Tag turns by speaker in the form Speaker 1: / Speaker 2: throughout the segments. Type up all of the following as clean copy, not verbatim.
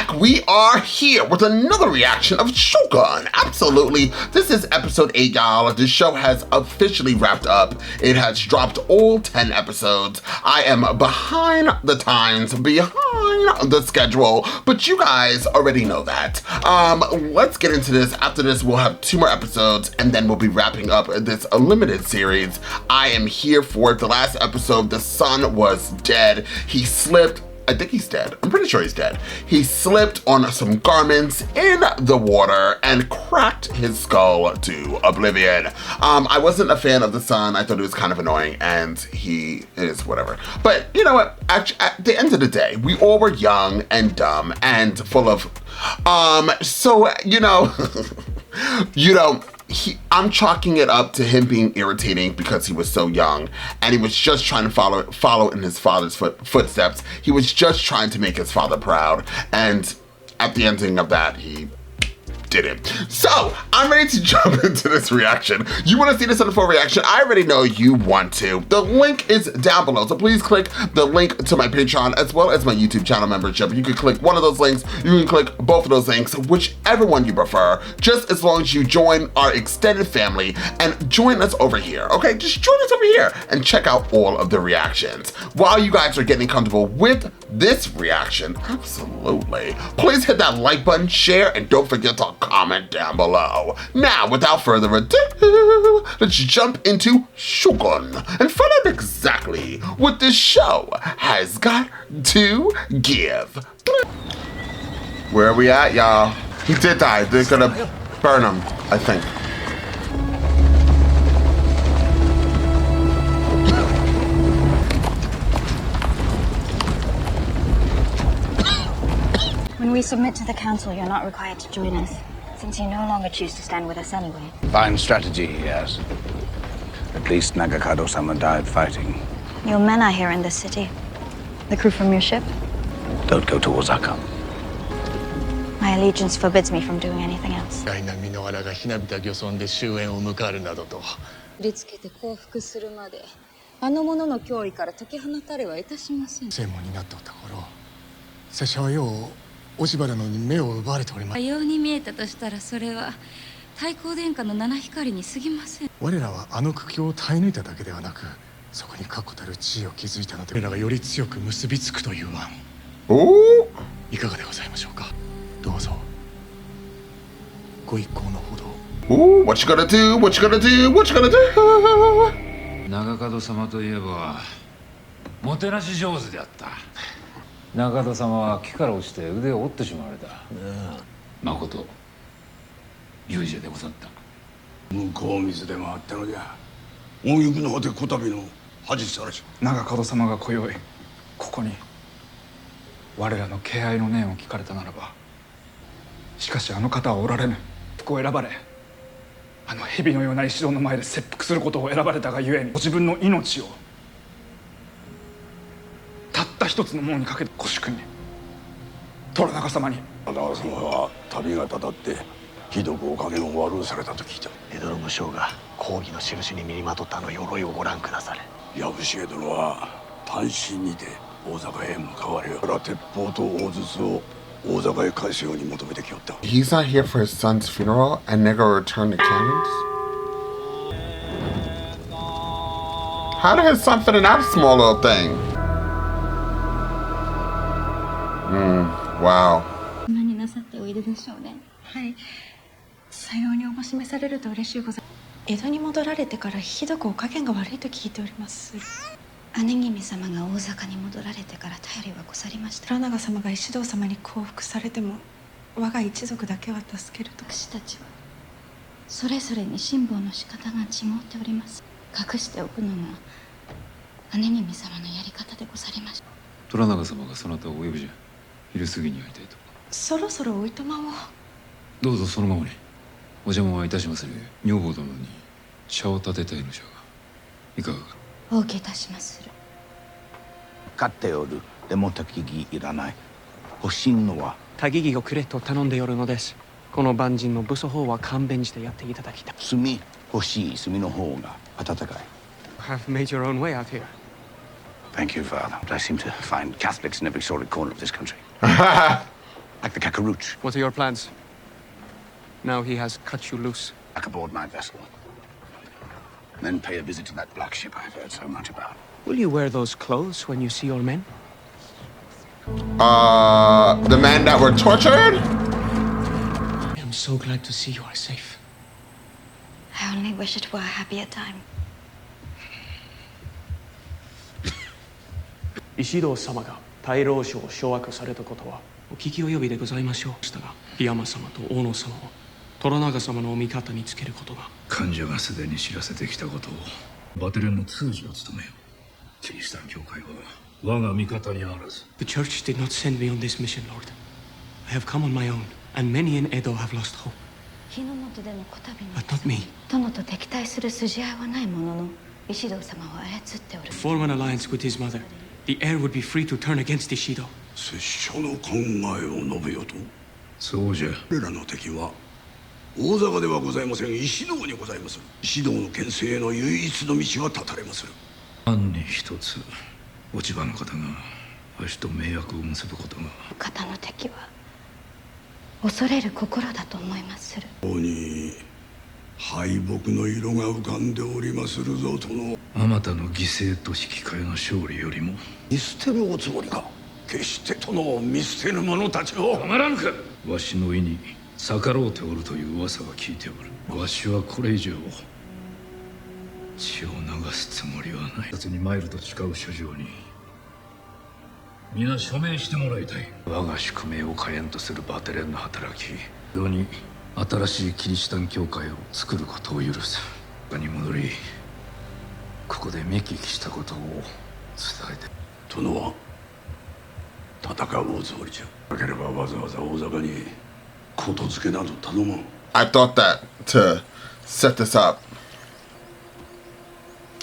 Speaker 1: back. We are here with another reaction of Shōgun. Absolutely. This is episode 8, y'all. This show has officially wrapped up. It has dropped all 10 episodes. I am behind the times, behind the schedule, but you guys already know that. Let's get into this. After this, we'll have 2 more episodes, and then we'll be wrapping up this limited series. I am here for it. The last episode, the sun was dead. He slipped. I think he's dead. I'm pretty sure he's dead. He slipped on some garments in the water and cracked his skull to oblivion. I wasn't a fan of the sun. I thought it was kind of annoying, and he is whatever. But you know what? Actually, at the end of the day, we all were young and dumb and full of, so, I'm chalking it up to him being irritating because he was so young and he was just trying to follow in his father's footsteps. He was just trying to make his father proud, and at the ending of that, he didn't. So I'm ready to jump into this reaction. You want to see this in a full reaction? I already know you want to. The link is down below, so please click the link to my Patreon as well as my YouTube channel membership. You can click one of those links, you can click both of those links, whichever one you prefer, just as long as you join our extended family and join us over here, okay? Just join us over here and check out all of the reactions. While you guys are getting comfortable with this reaction, absolutely, please hit that like button, share, and don't forget to comment down below. Now, without further ado, let's jump into Shōgun and find out exactly what this show has got to give. Where are we at, y'all? He did die. They're gonna burn him, I think.
Speaker 2: When we submit to the council, you're not required to join us, since you no longer choose to stand with us anyway.
Speaker 3: Fine strategy, yes. At least Nagakado-sama died fighting.
Speaker 2: Your men are here in this city. The crew from your ship?
Speaker 3: Don't go to Osaka.
Speaker 2: My allegiance forbids me from doing anything else.
Speaker 4: 落ち葉なのに目を奪われております。
Speaker 5: かように見えたとしたらそれは太閤殿下の七光に過ぎません。
Speaker 4: 我らはあの苦境を耐え抜いただけではなく、そこに確固たる地位を築いたので、我らがより強く結びつくという案。いかがでございましょうか。どうぞご一行のほど。
Speaker 1: What you gonna do? What you gonna do? What you gonna do?
Speaker 6: 長門様といえばもてなし上手であった。長門様は木から落ちて腕を折ってしまわれた。まこと有事でござった。
Speaker 3: 向こう水でもあったのじゃ。大雪の果てこたびの恥さらし。
Speaker 7: 長門様が今宵ここに我らの敬愛の念を聞かれたならば、しかしあの方はおられぬ。服を選ばれ、あの蛇のような石堂の前で切腹することを選ばれたがゆえに、ご自分の命をたった一つのものにかけてご主君に、虎様に。
Speaker 3: 虎様は旅がたたってひどくお加減を悪うされたと聞いた。
Speaker 8: 江戸の武将が公儀の印に身にまとったあの鎧をご覧くだされ。
Speaker 3: 藪重殿は単身にて大坂へ向かわれよ。鉄砲と大筒を大坂へ返すように求めてきよった。
Speaker 1: He's not here for his son's funeral and they're gonna return the cannons? How did his son fit in that small little thing? Wow.
Speaker 2: 何なさっておいででしょうね。はい。さようにおぼしめされると嬉しいございます。江戸に戻られてからひどくお加減が悪いと聞いております。姉君様が大坂に戻られてから頼りはござりました。虎長様が石堂様に降伏されても、我が一族だけは助けると。私たちはそれぞれに辛抱の仕方が違っております。隠しておくのが姉君様のやり方でござりました。
Speaker 6: 虎長様がそなたをお呼びじゃ。昼過ぎに会いたいと。
Speaker 2: そろそろおいとまを。
Speaker 6: どうぞそのままに。お邪魔はいたしまする。女房殿に茶を立てたいのじゃが、いかがか。
Speaker 2: お受けいたしまする。
Speaker 3: 勝っておる。でも焚き木いらない。欲しいのは
Speaker 9: 焚き木をくれと頼んでおるのです。この万人の武装法は勘弁してやっていただきたい。
Speaker 3: 炭欲しい。炭の方が暖かい。
Speaker 9: Have made your own way out here.
Speaker 3: Thank you, Father. But I seem to find Catholics in every sordid corner of this country. Like the Kakaroot.
Speaker 9: What are your plans? Now he has cut you loose.
Speaker 3: Back aboard my vessel. Then pay a visit to that black ship I've heard so much about.
Speaker 9: Will you wear those clothes when you see your men?
Speaker 1: The men that were tortured?
Speaker 9: I am so glad to see you are safe.
Speaker 2: I only wish it were a happier time.
Speaker 9: 石堂様が大老省を掌握されたことはお聞き及びでございましょうしたが、檜山様と大野様を虎長様のお味方につけることが。
Speaker 6: 患者がすでに知らせてきたことをバテレンの通詞を務めよう。キリシタン教会は我が味方にあらず。
Speaker 9: The church did not send me on this mission, Lord. I have come on my own, and many in Edo have lost hope.
Speaker 2: 日の本でのこたびに
Speaker 9: But not me.
Speaker 2: 殿と敵対する筋合いはないものの、石堂様を操っておる。
Speaker 9: Form an alliance with his mother. The heir would be free to turn against Ishido.
Speaker 3: 拙者の考えを述べよと。
Speaker 6: そうじゃ。
Speaker 3: 彼らの敵は大坂ではございません、石堂にございまする。石堂の権勢への唯一の道は断たれまする。
Speaker 6: 案に一つ落ち葉の方がわしと盟約を結ぶことが。
Speaker 2: 方の敵は恐れる心だと思いまする。
Speaker 3: ここに敗北の色が浮かんでおりまするぞ、殿。
Speaker 6: あまたの犠牲と引き換えの勝利よりも。
Speaker 3: 見捨てるおつもりか。決して殿を見捨てぬ者たちを。
Speaker 6: たまらんか。わしの意に逆ろうておるという噂は聞いておる。わしはこれ以上血を流すつもりはない。殺に参ると誓う書状に皆署名してもらいたい。我が宿命を火炎とするバテレンの働き、世に新しいキリシタン教会を作ることを許す。他に戻り、ここで見聞きしたことを伝えて。
Speaker 3: 殿は戦うおつもりじゃ。なければわざわざ大坂にことづけなど頼まん。
Speaker 1: I thought that to set this up.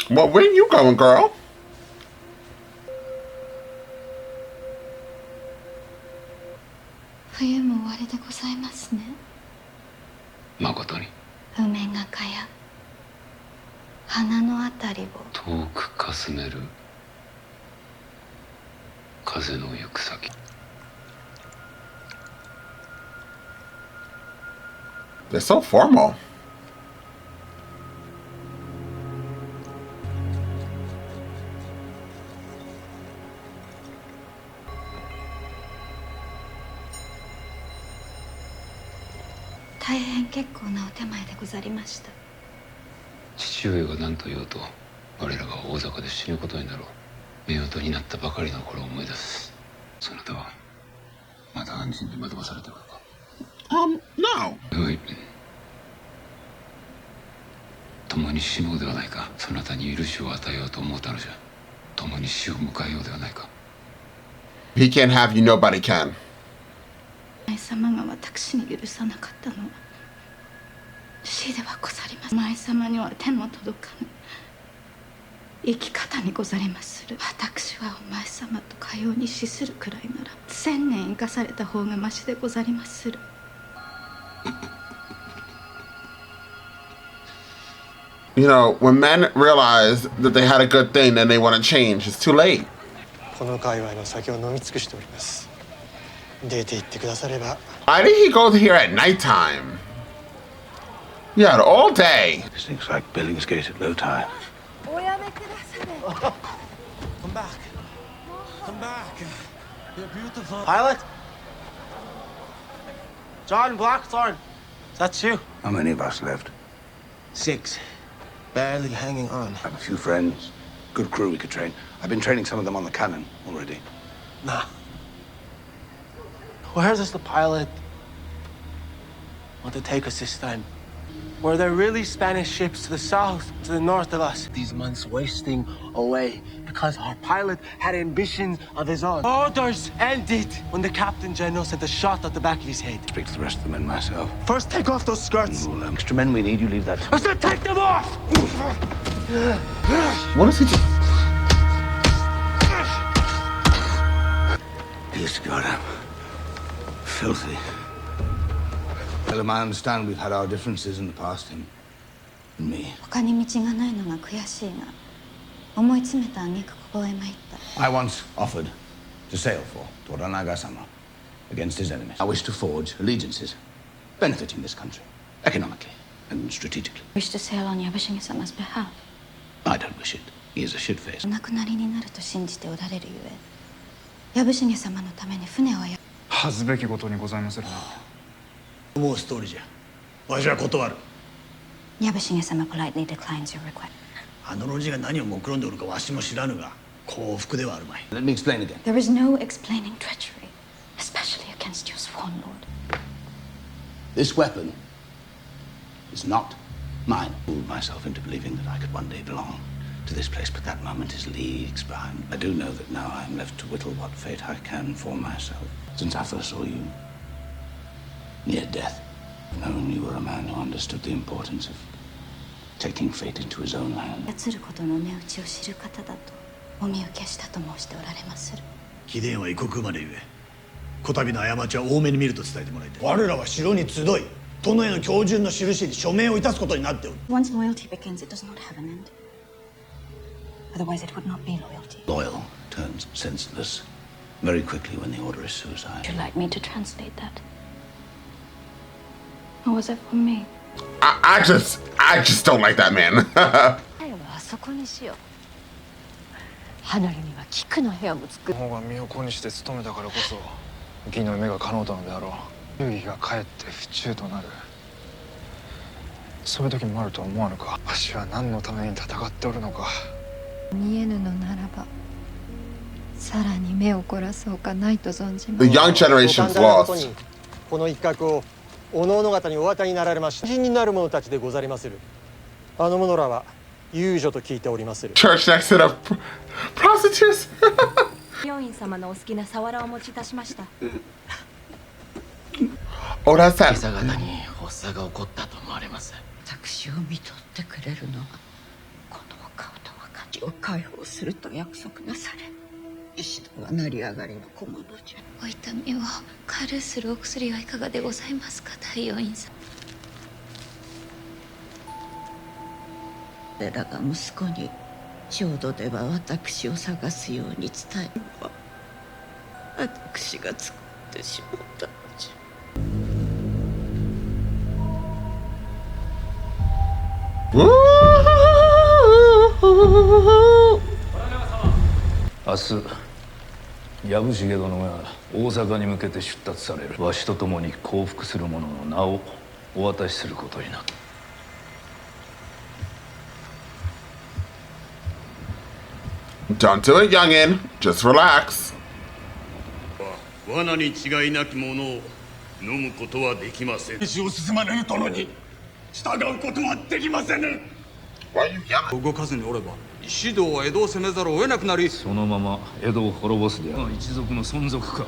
Speaker 1: Well, where you going, girl?
Speaker 2: 冬も終わりでございますね。
Speaker 6: 誠に。
Speaker 2: 梅がかや花のあたりを
Speaker 6: 遠くかすめる風の行く先。
Speaker 1: They're so formal.
Speaker 2: 大変結構なお手前でござりました。
Speaker 6: 父上が何と言おうと我らが大坂で死ぬことになろう。夫婦になったばかりの頃を思い出す。そなたはまだ暗心に惑わされておるか。
Speaker 1: No.
Speaker 6: はい。共に死のうではないか。そなたに許しを与えようと思うたのじゃ。共に死を迎えようではないか。
Speaker 1: He can't have you, nobody can.
Speaker 2: 前様が私に許さなかったのは死ではござります。前様には手も届かぬ生き方にござりまする。私はお前様とかように死するくらいなら1000年生かされた方がましでござりまする。
Speaker 1: You know, when men realize that they had a good thing, then they want to change. It's too late.
Speaker 8: この界隈の酒を飲み尽くしております。出て行ってくだされば。
Speaker 1: Why did he go here at nighttime? He had all day.
Speaker 3: This looks like Billingsgate at low tide.
Speaker 8: Come back. Come back. You're beautiful. Pilot? John Blackthorne. That's you.
Speaker 3: How many of us left?
Speaker 8: 6. Barely hanging on.
Speaker 3: I have a few friends. Good crew we could train. I've been training some of them on the cannon already.
Speaker 8: Nah. Where does the pilot want to take us this time? Were there really Spanish ships to the south, to the north of us? These months wasting away because our pilot had ambitions of his own. Orders ended when the Captain General sent a shot at the back of his head.
Speaker 3: Speak to the rest of the men myself.
Speaker 8: First, take off those skirts.
Speaker 3: All extra men we need, you leave that.
Speaker 8: I said take them off!
Speaker 1: What is he just...
Speaker 3: Here's to God, I'm filthy. Tell him I understand we've had our differences in the past, him and me.
Speaker 2: 他に道がないのが悔しいが思い詰めた挙句ここへ参った。
Speaker 3: I once offered to sail for Toranaga-sama. against his enemies. I wish to forge allegiances, benefiting this country, economically and strategically.
Speaker 2: Wish to sail on Yabushige-sama's behalf.
Speaker 3: I don't wish it. He is a shit-face.
Speaker 2: お亡くなりになると信じておられるゆえ、Yabushige-samaのために船を
Speaker 7: 恥ずべきことにございまするな。
Speaker 10: 思う通りじゃ。わしは断る。
Speaker 2: Yabushige-sama politely declines your request.
Speaker 10: あの老人が何を目論んでおるかわしも知らぬが、幸福ではあるまい。
Speaker 3: Let me explain again.
Speaker 2: There is no explaining treachery, especially against your sworn lord.
Speaker 3: This weapon is not mine. I fooled myself into believing that I could one day belong to this place, but that moment is leagues behind. I do know that now I am left to whittle what fate I can for myself. Since I first saw you near death, I've known you were a man who understood the importance of taking fate into his own hand.
Speaker 2: 操ることの値打ちを知る方だとお見受けしたと申しておられまする。
Speaker 10: 貴殿は異国生まれゆえ、こたびの過ちは多めに見ると伝えてもらいたい。我らは城に集い、殿への恭順の印に署名をいたすことになっておる。
Speaker 2: Once loyalty begins, it does not have an end. Otherwise, it would not be loyalty.
Speaker 3: Loyal turns senseless very quickly when the order is suicide.
Speaker 2: Would you like me to translate that? Or was it for me?
Speaker 1: I just don't like that man.
Speaker 2: あそこにしよう。離れには菊の部屋も作る。
Speaker 7: 方が身を粉にして務めたからこそ義の夢が叶うたのであろう。忠義がかえって不忠となる。そういう時もあるとは思わぬか。わしは何のために戦っておるのか。
Speaker 2: 見えぬのならば、さらに目を凝らそうかないと存じま
Speaker 1: The
Speaker 2: す。
Speaker 1: young generation's lost.
Speaker 11: この一角をおのおの方にお渡りになられました。人になる者たちでござりまする。あの者らは遊女と聞いておりまする。
Speaker 1: Church next to the prostitutes.
Speaker 5: 病院様のお好きなサワラをお持ちいたしました。
Speaker 1: Oh, that's
Speaker 12: 今
Speaker 1: that.
Speaker 12: 朝方に発作が起こったと思われます。
Speaker 2: 私を見とってくれるのはこのお顔と若きを解放すると約束なされ、石戸は成り上がりの小物じゃ。お痛みを軽するお薬はいかがでございますか、大陽院さん。彼らが息子に浄土では私を探すように伝えるのは私が作ってしまったのじゃ。
Speaker 6: 明日藪重殿が大阪に向けて出立される。わしと共に降伏する者の名をお渡しすることになった。
Speaker 1: Don't do it, youngin. Just relax.
Speaker 3: 罠に違いなきものを飲むことはできません。道を進まぬ殿に従うことはできませぬ。
Speaker 13: 動かずにおれば石堂は江戸を攻めざるを得なくなり、
Speaker 6: そのまま江戸を滅ぼすである。一族の存続か、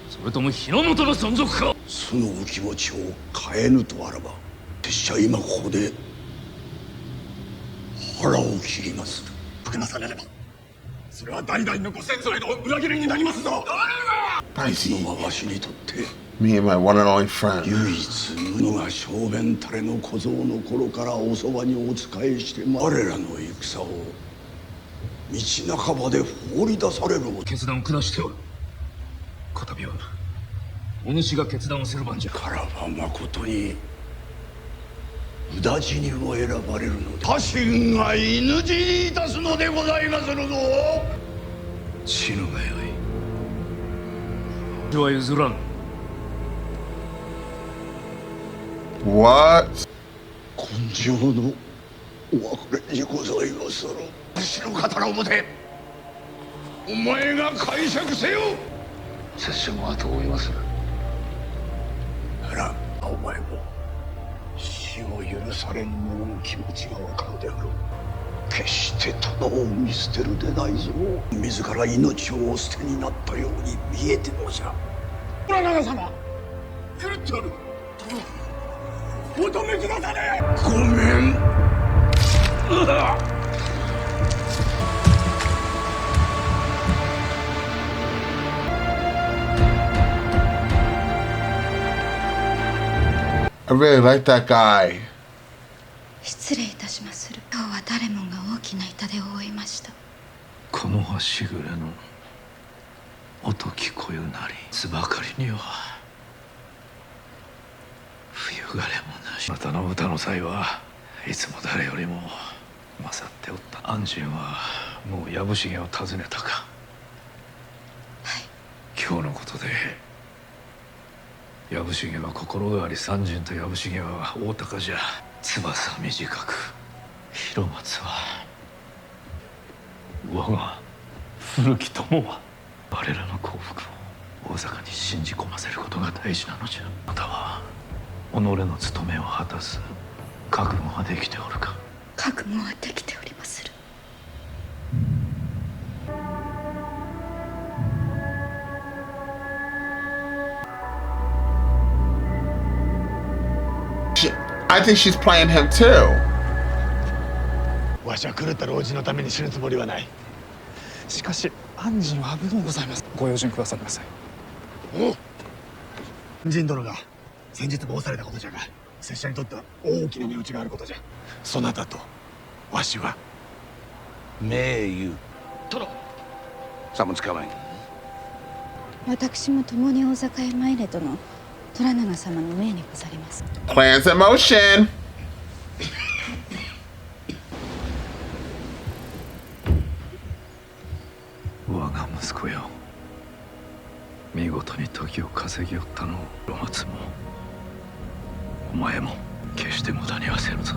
Speaker 6: それとも日の本の存続か。
Speaker 3: そのお気持ちを変えぬとあらば、拙者今ここで腹を切ります。
Speaker 10: 吹けなされれば、それは代々のご先祖への裏切りになりますぞ。
Speaker 1: Spicy.
Speaker 3: のはわしにとって
Speaker 1: Me and my one and only friend.
Speaker 3: 唯一無二が小便たれの小僧の頃からおそばにお仕えして我らの戦を道半ばで放り出される。
Speaker 6: 決断を下しておる。こたびはお主が決断をする番じゃ。
Speaker 3: からはまことに無駄死にを選ばれるので、家臣が犬死にいたすのでございまするぞ。
Speaker 6: 死ぬがよい。は譲らん。
Speaker 1: What?
Speaker 3: 今生のお別れにございまする。後ろ刀を持て。お前が解釈せよ。
Speaker 6: 拙者も後を追いまする。
Speaker 3: ならお前も死を許されん者の気持ちがわかるであろう。決して殿を見捨てるでないぞ。自ら命をお捨てになったように見えてもじゃ。
Speaker 10: Toranaga様、狂っておる。お止めくだされ。
Speaker 3: ごめん。
Speaker 1: I really like that guy.
Speaker 2: 失礼いたしまする。今日は誰もが大きな痛手を負いました。
Speaker 6: この端ぐれの音聞こえうなりつばかりには冬枯れもなし。あなたの歌の才はいつも誰よりも勝っておった。安心はもう藪重を訪ねたか。
Speaker 2: はい。
Speaker 6: 今日のことで藪重は心変わり、三人と藪重は大高じゃ。翼短く広松は我が古き友は我らの幸福を大阪に信じ込ませることが大事なのじゃ。あなたは己の務めを果たす覚悟はできておるか。
Speaker 2: 覚悟はできておりまする。
Speaker 1: I think she's playing him too.
Speaker 10: わしは狂った老人のために死ぬつもりはない。
Speaker 7: しかし安心は危のうございます。ご用心くださいませ。
Speaker 10: おう。安心殿が先日申されたことじゃが、拙者にとっては大きな値打ちがあることじゃ。そなたとわしは。
Speaker 3: May you.
Speaker 10: 殿。
Speaker 3: Someone's coming.
Speaker 2: 私も共に大阪へ参れとの虎長様の命にござります。
Speaker 1: Plans in motion.
Speaker 6: 我が息子よ、見事に時を稼ぎおったのを広松もお前も決して無駄にはせぬぞ。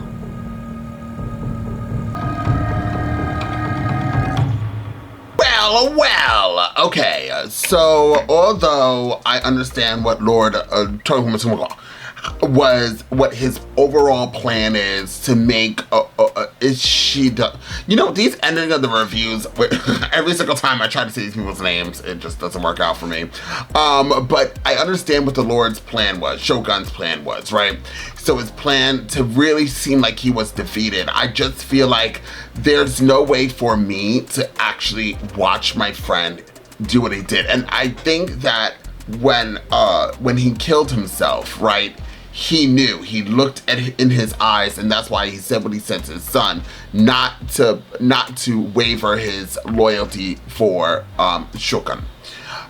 Speaker 1: Well, okay, so although I understand what Lord Toranaga what his overall plan is to make you know, these ending of the reviews, every single time I try to say these people's names, it just doesn't work out for me. But I understand what the Lord's plan was, Shogun's plan was, right? So his plan to really seem like he was defeated. I just feel like there's no way for me to actually watch my friend do what he did. And I think that when he killed himself, right, he knew, he looked in his eyes, and that's why he said what he said to his son, not to waver his loyalty for Shōgun.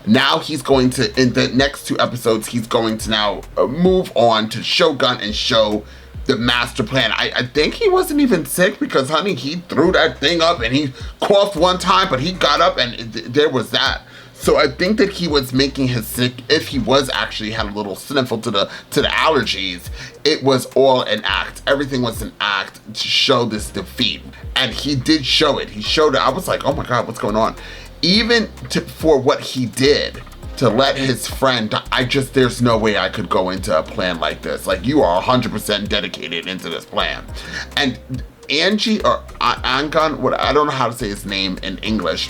Speaker 1: Now he's going to, in the next 2 episodes, he's going to now move on to Shōgun and show the master plan. I think he wasn't even sick because, honey, he threw that thing up and he coughed one time, but he got up and there was that. So I think that he was making his sick, if he was actually had a little sniffle to the allergies, it was all an act. Everything was an act to show this defeat. And he did show it. He showed it. I was like, oh my God, what's going on? Even for what he did, to let his friend die, there's no way I could go into a plan like this. Like, you are 100% dedicated into this plan. And Angie, or Angon, I don't know how to say his name in English,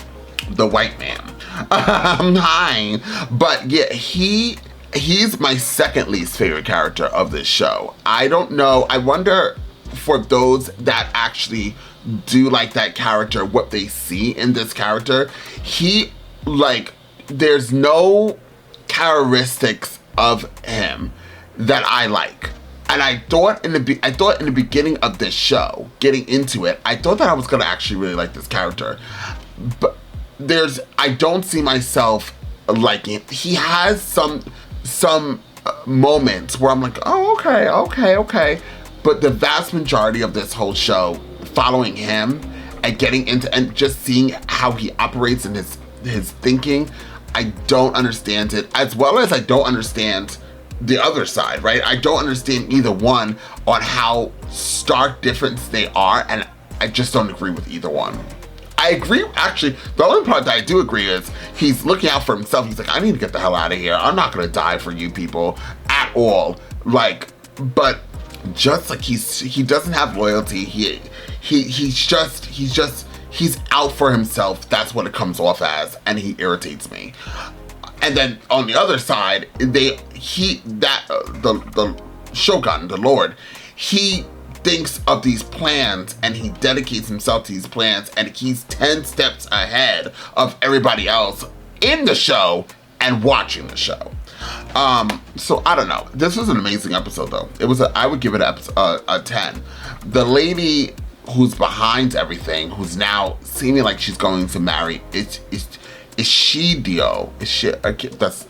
Speaker 1: the white man. Hi. But yeah, he's my second least favorite character of this show. I don't know. I wonder for those that actually do like that character, what they see in this character. There's no characteristics of him that I like. And I thought in the beginning of this show, getting into it, I thought that I was gonna actually really like this character. But I don't see myself liking it. He has some moments where I'm like, oh, okay. But the vast majority of this whole show, following him and getting into, and just seeing how he operates in his thinking, I don't understand it, as well as I don't understand the other side, right? I don't understand either one on how stark different they are, and I just don't agree with either one. I agree, actually, the only part that I do agree is he's looking out for himself. He's like, I need to get the hell out of here. I'm not gonna die for you people at all. Like, but just like he doesn't have loyalty. He's out for himself. That's what it comes off as, and he irritates me. And then on the other side, the Shogun, the Lord, he thinks of these plans and he dedicates himself to these plans, and he's 10 steps ahead of everybody else in the show and watching the show. So I don't know. This was an amazing episode though. I would give it a 10. The lady who's behind everything, who's now seeming like she's going to marry, Ishidio. That's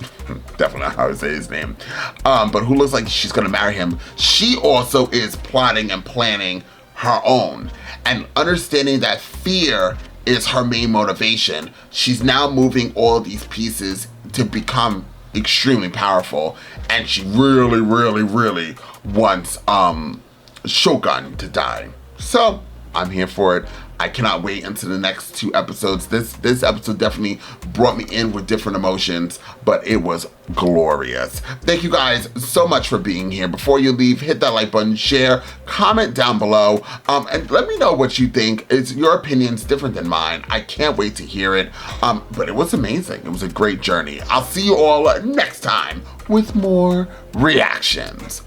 Speaker 1: definitely not how I say his name. But who looks like she's gonna marry him. She also is plotting and planning her own. And understanding that fear is her main motivation, she's now moving all these pieces to become extremely powerful. And she really, really, really wants Shōgun to die. So I'm here for it. I cannot wait until the next 2 episodes. This episode definitely brought me in with different emotions, but it was glorious. Thank you guys so much for being here. Before you leave, hit that like button, share, comment down below, and let me know what you think. Your opinion's different than mine. I can't wait to hear it. But it was amazing. It was a great journey. I'll see you all next time with more reactions.